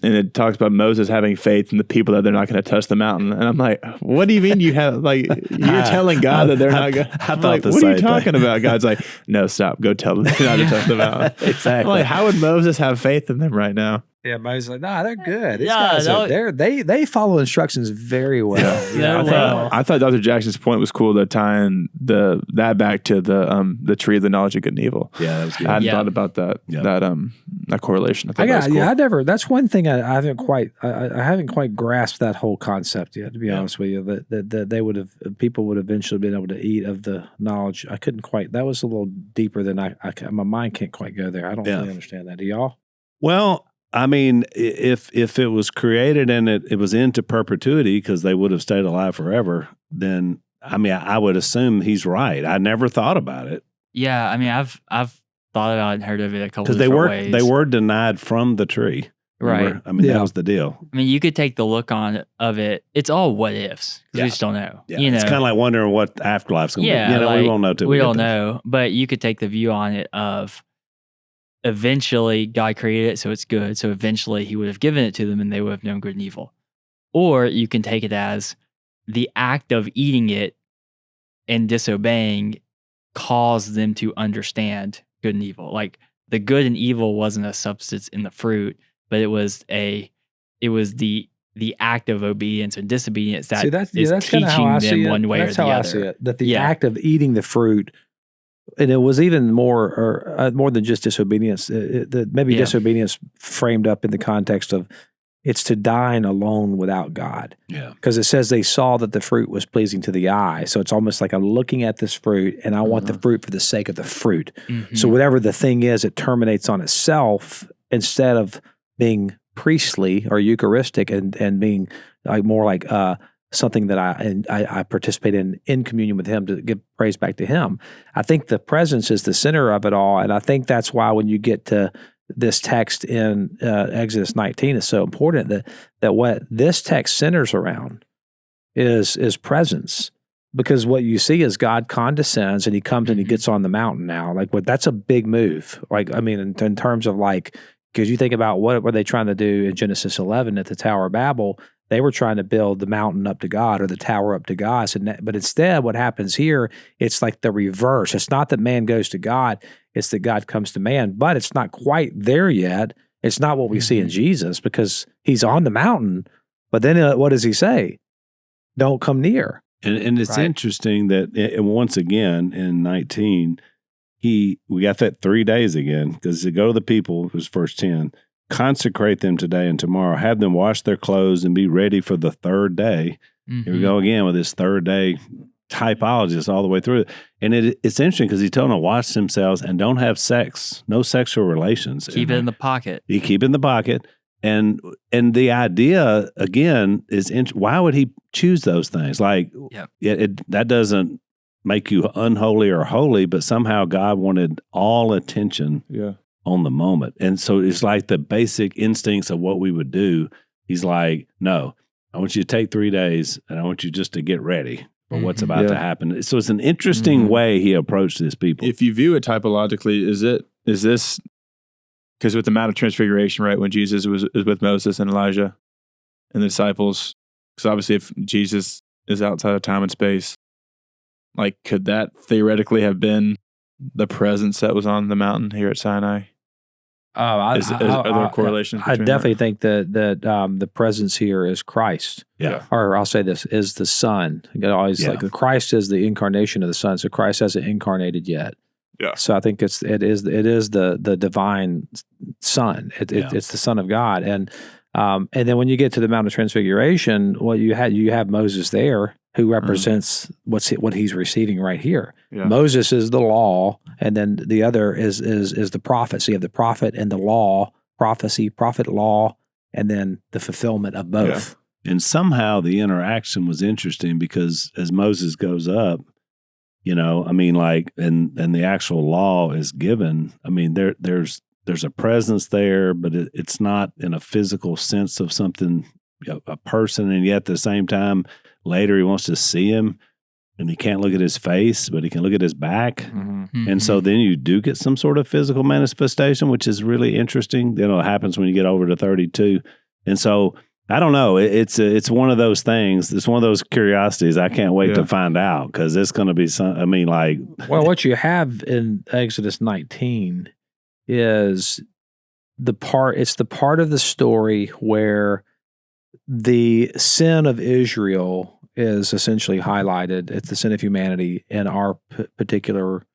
And it talks about Moses having faith in the people that they're not going to touch the mountain. And I'm like, what do you mean you have, you're telling God that they're not going to, what are you talking about? God's like, no, stop. Go tell them not to touch the mountain. Exactly. I'm like, how would Moses have faith in them right now? Yeah, Moses like, they're good. These guys they follow instructions very well. I thought Dr. Jackson's point was cool to tie in that back to the tree of the knowledge of good and evil. Yeah, that was good. I hadn't thought about that that correlation. I that was cool. Cool. That's one thing I haven't quite grasped that whole concept yet. To be honest with you, that people would eventually been able to eat of the knowledge. I couldn't quite. That was a little deeper than my mind can't quite go there. I don't really understand that. Do y'all? Well, I mean, if it was created and it was into perpetuity because they would have stayed alive forever, then I would assume he's right. I never thought about it. Yeah, I've thought about it and heard of it a couple different ways. Because they were denied from the tree. Right. Remember? That was the deal. You could take the look of it. It's all what ifs because we just don't know. Yeah. It's kind of like wondering what the afterlife's going to be. We won't know till we don't know. But you could take the view on it of eventually God created it, so it's good. So eventually he would have given it to them and they would have known good and evil. Or you can take it as the act of eating it and disobeying caused them to understand good and evil. Like the good and evil wasn't a substance in the fruit, but it was the act of obedience and disobedience that that's teaching them one way or the other. That's how I see it. That the act of eating the fruit, and it was even more than just disobedience. Maybe disobedience framed up in the context of It's to dine alone without God. Yeah. Because it says they saw that the fruit was pleasing to the eye. So it's almost like I'm looking at this fruit and I want the fruit for the sake of the fruit. Mm-hmm. So whatever the thing is, it terminates on itself instead of being priestly or Eucharistic and being like more like something that I participate in communion with Him to give praise back to Him. I think the presence is the center of it all. And I think that's why when you get to this text in Exodus 19 is so important that what this text centers around is presence, because what you see is God condescends and He comes and He gets on the mountain now. Like that's a big move. Like, I mean, in terms of like, because you think about what were they trying to do in Genesis 11 at the Tower of Babel? They were trying to build the mountain up to God or the tower up to God. But instead, what happens here, it's like the reverse. It's not that man goes to God, it's that God comes to man. But it's not quite there yet. It's not what we see in Jesus, because He's on the mountain. But then what does He say? Don't come near. And it's interesting that, and once again, in 19, we got that 3 days again, because to go to the people, it was verse 10, consecrate them today and tomorrow, have them wash their clothes and be ready for the third day. Mm-hmm. Here we go again with this third day typologist all the way through it. And it's interesting because He's telling them to wash themselves and don't have sex, no sexual relations. Keep it in the pocket. You keep it in the pocket. And the idea, again, is why would He choose those things? Like, that doesn't make you unholy or holy, but somehow God wanted all attention on the moment. And so it's like the basic instincts of what we would do. He's like, no, I want you to take 3 days and I want you just to get ready for what's about to happen. So it's an interesting way He approached this people. If you view it typologically, is this, because with the Mount of Transfiguration, right, when Jesus was with Moses and Elijah and the disciples, because obviously if Jesus is outside of time and space, like, could that theoretically have been the presence that was on the mountain here at Sinai? Are there correlations? I definitely think that the presence here is Christ. Yeah. Or I'll say this, is the Son. Like Christ is the incarnation of the Son, so Christ hasn't incarnated yet. Yeah. So I think it is the divine Son. It's the Son of God, and then when you get to the Mount of Transfiguration, you have Moses there, who represents what he's receiving right here. Yeah. Moses is the law, and then the other is the prophet. So you have the prophet and the law, prophecy, prophet, law, and then the fulfillment of both. Yeah. And somehow the interaction was interesting, because as Moses goes up, I mean, like, and the actual law is given. I mean, there's a presence there, but it's not in a physical sense of something, a person, and yet at the same time, later he wants to see him, and he can't look at his face, but he can look at his back. Mm-hmm. And so then you do get some sort of physical manifestation, which is really interesting. It happens when you get over to 32. And so I don't know. It's one of those things. It's one of those curiosities. I can't wait to find out, because it's going to be some. I mean, like, well, what you have in Exodus 19 is it's the part of the story where the sin of Israel is essentially highlighted. It's the sin of humanity, and our particular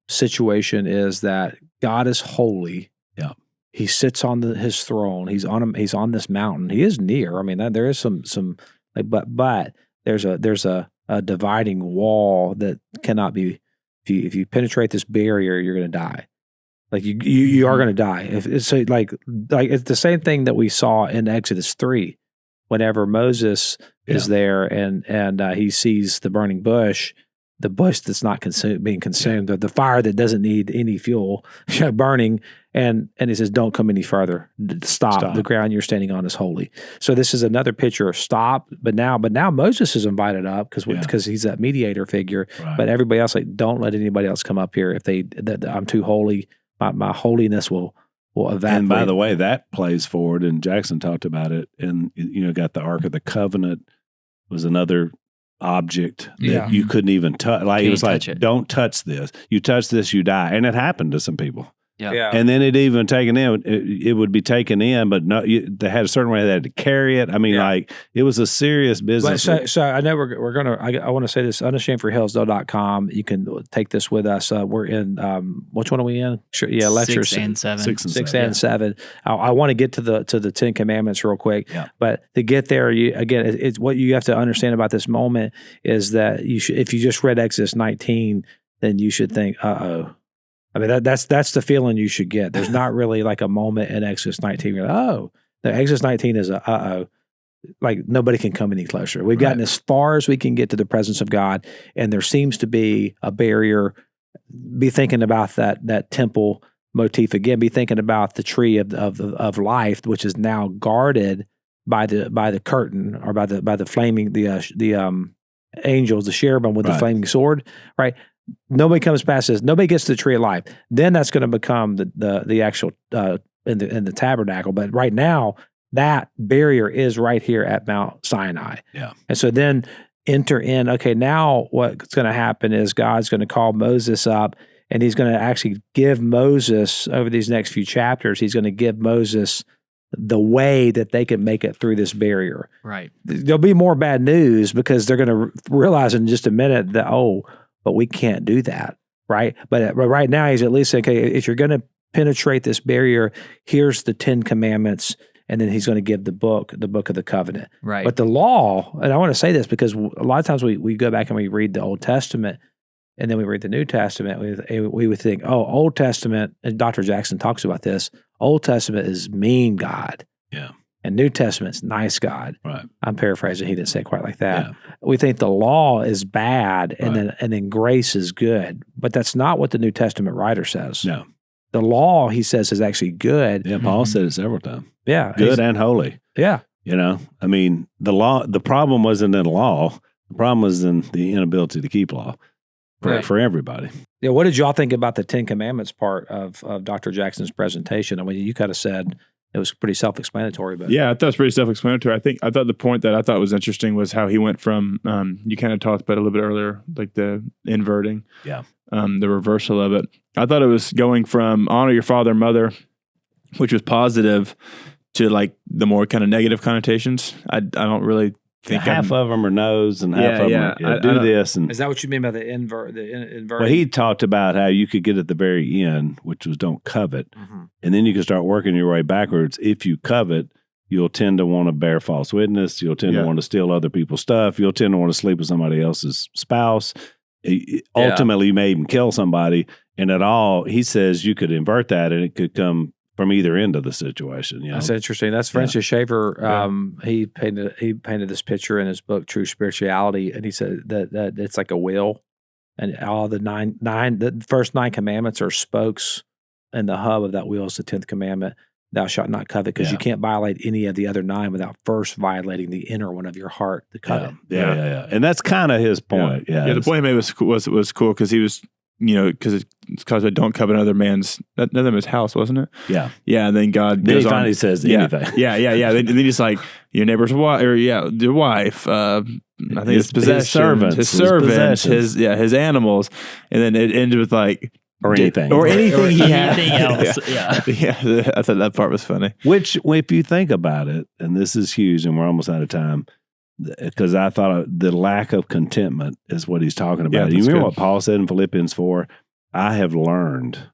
situation is that God is holy. Yeah. He sits on his throne. He's on this mountain. He is near. I mean, there is some like, but there's a dividing wall that cannot be. If you penetrate this barrier, you're going to die. Like you are going to die. If it's like it's the same thing that we saw in Exodus 3, whenever Moses is there and he sees the burning bush. The bush that's not being consumed, the fire that doesn't need any fuel, burning, and he says, "Don't come any further. Stop. The ground you're standing on is holy." So this is another picture of stop. But now Moses is invited up because he's that mediator figure. Right. But everybody else, like, don't let anybody else come up here. If I'm too holy, my holiness will evaporate. And by the way, that plays forward, and Jackson talked about it. And got the Ark of the Covenant was another object that you couldn't even touch. Like, it was like, don't touch this. You touch this, you die. And it happened to some people. Yeah. And then it even taken in, it would be taken in, but no, they had a certain way they had to carry it. I mean, like it was a serious business. So I know we're going to, I want to say this, unashamedforhillsdale.com. You can take this with us. We're in, which one are we in? Sure, yeah, lectures 6 and 7. 6 and 7. I want to get to the 10 Commandments real quick, but to get there, it's what you have to understand about this moment is that you should, if you just read Exodus 19, then you should think, I mean, that's the feeling you should get. There's not really like a moment in Exodus 19 where, the Exodus 19 is like nobody can come any closer. We've gotten as far as we can get to the presence of God, and there seems to be a barrier. Be thinking about that temple motif again. Be thinking about the tree of life, which is now guarded by the curtain or by the flaming the angels, the cherubim with the flaming sword, right? Nobody comes past this. Nobody gets to the tree of life. Then that's going to become the actual in the tabernacle. But right now, that barrier is right here at Mount Sinai. Yeah. And so then enter in. Okay, now what's going to happen is God's going to call Moses up, and He's going to actually give Moses over these next few chapters. He's going to give Moses the way that they can make it through this barrier. Right. There'll be more bad news because they're going to realize in just a minute that but we can't do that, right? But right now, he's at least saying, okay, if you're going to penetrate this barrier, here's the 10 Commandments, and then he's going to give the book of the covenant. Right. But the law, and I want to say this because a lot of times we go back and we read the Old Testament, and then we read the New Testament. We would think, Old Testament, and Dr. Jackson talks about this, Old Testament is mean God. Yeah. And New Testament's nice God. Right. I'm paraphrasing. He didn't say it quite like that. Yeah. We think the law is bad and then grace is good. But that's not what the New Testament writer says. No. The law, he says, is actually good. Yeah, Paul said it several times. Yeah. Good and holy. Yeah. You know, I mean, the problem wasn't in the law. The problem was in the inability to keep law for everybody. Yeah. What did y'all think about the 10 Commandments part of Dr. Jackson's presentation? I mean, you kind of said it was pretty self-explanatory, but yeah, I thought it was pretty self-explanatory. I thought the point that I thought was interesting was how he went from you kind of talked about it a little bit earlier, like the inverting, the reversal of it. I thought it was going from honor your father and mother, which was positive, to like the more kind of negative connotations. I don't really think half of them are no's and half of them are do this. And is that what you mean by the inverting? well, he talked about how you could get at the very end, which was don't covet, and then you can start working your way backwards. If you covet, you'll tend to want to bear false witness. You'll tend to want to steal other people's stuff. You'll tend to want to sleep with somebody else's spouse. Ultimately, you may even kill somebody. And at all, he says you could invert that, and it could come from either end of the situation. You know? That's interesting. That's Francis Schaeffer. He painted this picture in his book True Spirituality, and he said that it's like a wheel, and all the first 9 commandments are spokes, and the hub of that wheel is the 10th commandment: "Thou shalt not covet," because you can't violate any of the other 9 without first violating the inner one of your heart, the covet. Yeah. And that's kind of his point. Yeah. The point he made was cool because he was, because it's because I don't covet another man's house, wasn't it? Yeah. Yeah. And then God then goes he finally on, says anything. Yeah. Then he's like, your neighbor's wife, or your wife. I think his possessions, his servants, his animals, and then it ended with like. Or anything he had. Anything else. Yeah. I thought that part was funny. Which, if you think about it, and this is huge, and we're almost out of time, because I thought the lack of contentment is what he's talking about. You remember what Paul said in Philippians 4? I have learned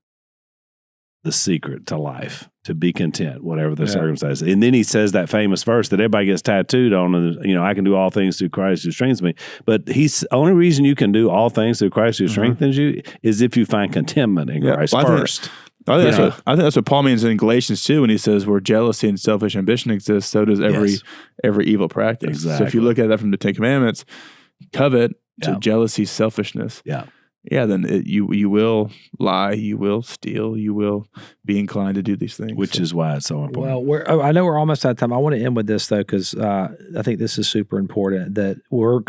the secret to life, to be content, whatever the circumstances. And then he says that famous verse that everybody gets tattooed on, I can do all things through Christ who strengthens me. But the only reason you can do all things through Christ who strengthens you is if you find contentment in Christ first. I think that's what Paul means in Galatians 2 when he says where jealousy and selfish ambition exist, so does every evil practice. Exactly. So if you look at that from the 10 Commandments, covet to jealousy, selfishness. Yeah, then you will lie, you will steal, you will be inclined to do these things. Which is why it's so important. Well, I know we're almost out of time. I want to end with this, though, because I think this is super important that we're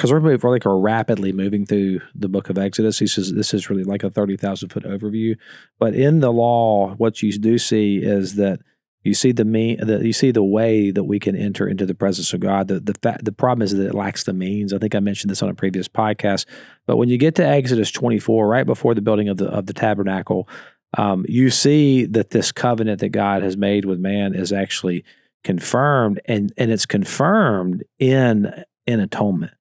rapidly moving through the book of Exodus. This is really like a 30,000-foot overview. But in the law, what you do see is that you see the way that we can enter into the presence of God. The problem is that it lacks the means. I think I mentioned this on a previous podcast. But when you get to Exodus 24, right before the building of the tabernacle, you see that this covenant that God has made with man is actually confirmed, and it's confirmed in atonement.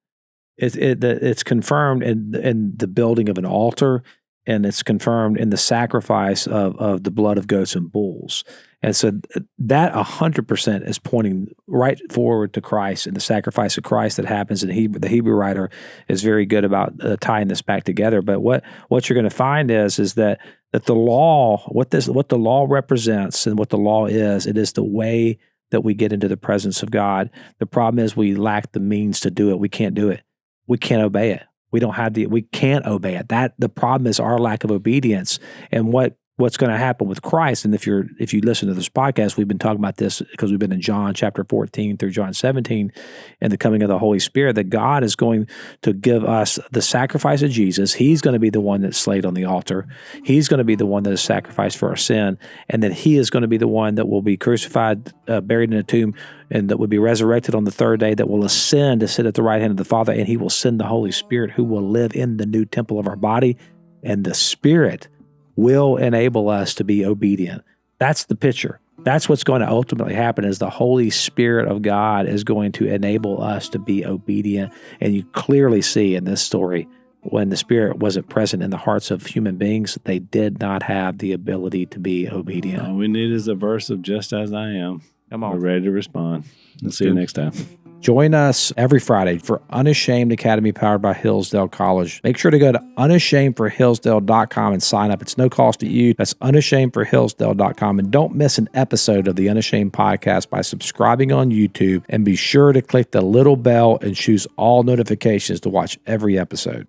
It's confirmed in the building of an altar, and it's confirmed in the sacrifice of the blood of goats and bulls. And so that 100% is pointing right forward to Christ and the sacrifice of Christ that happens. And the Hebrew writer is very good about tying this back together. But what you're going to find is that the law, what the law represents and what the law is, it is the way that we get into the presence of God. The problem is we lack the means to do it. We can't do it. We can't obey it. We can't obey it. The problem is our lack of obedience. And what's going to happen with Christ. And if you listen to this podcast, we've been talking about this because we've been in John chapter 14 through John 17 and the coming of the Holy Spirit, that God is going to give us the sacrifice of Jesus. He's going to be the one that's slayed on the altar. He's going to be the one that is sacrificed for our sin, and that he is going to be the one that will be crucified, buried in a tomb, and that will be resurrected on the third day, that will ascend to sit at the right hand of the Father, and he will send the Holy Spirit who will live in the new temple of our body, and the Spirit will enable us to be obedient. That's the picture. That's what's going to ultimately happen, is the Holy Spirit of God is going to enable us to be obedient. And you clearly see in this story, when the Spirit wasn't present in the hearts of human beings, they did not have the ability to be obedient. All we need is a verse of just as I am. Come on. We're ready to respond. We'll see you next time. Join us every Friday for Unashamed Academy powered by Hillsdale College. Make sure to go to unashamedforhillsdale.com and sign up. It's no cost to you. That's unashamedforhillsdale.com. And don't miss an episode of the Unashamed podcast by subscribing on YouTube, and be sure to click the little bell and choose all notifications to watch every episode.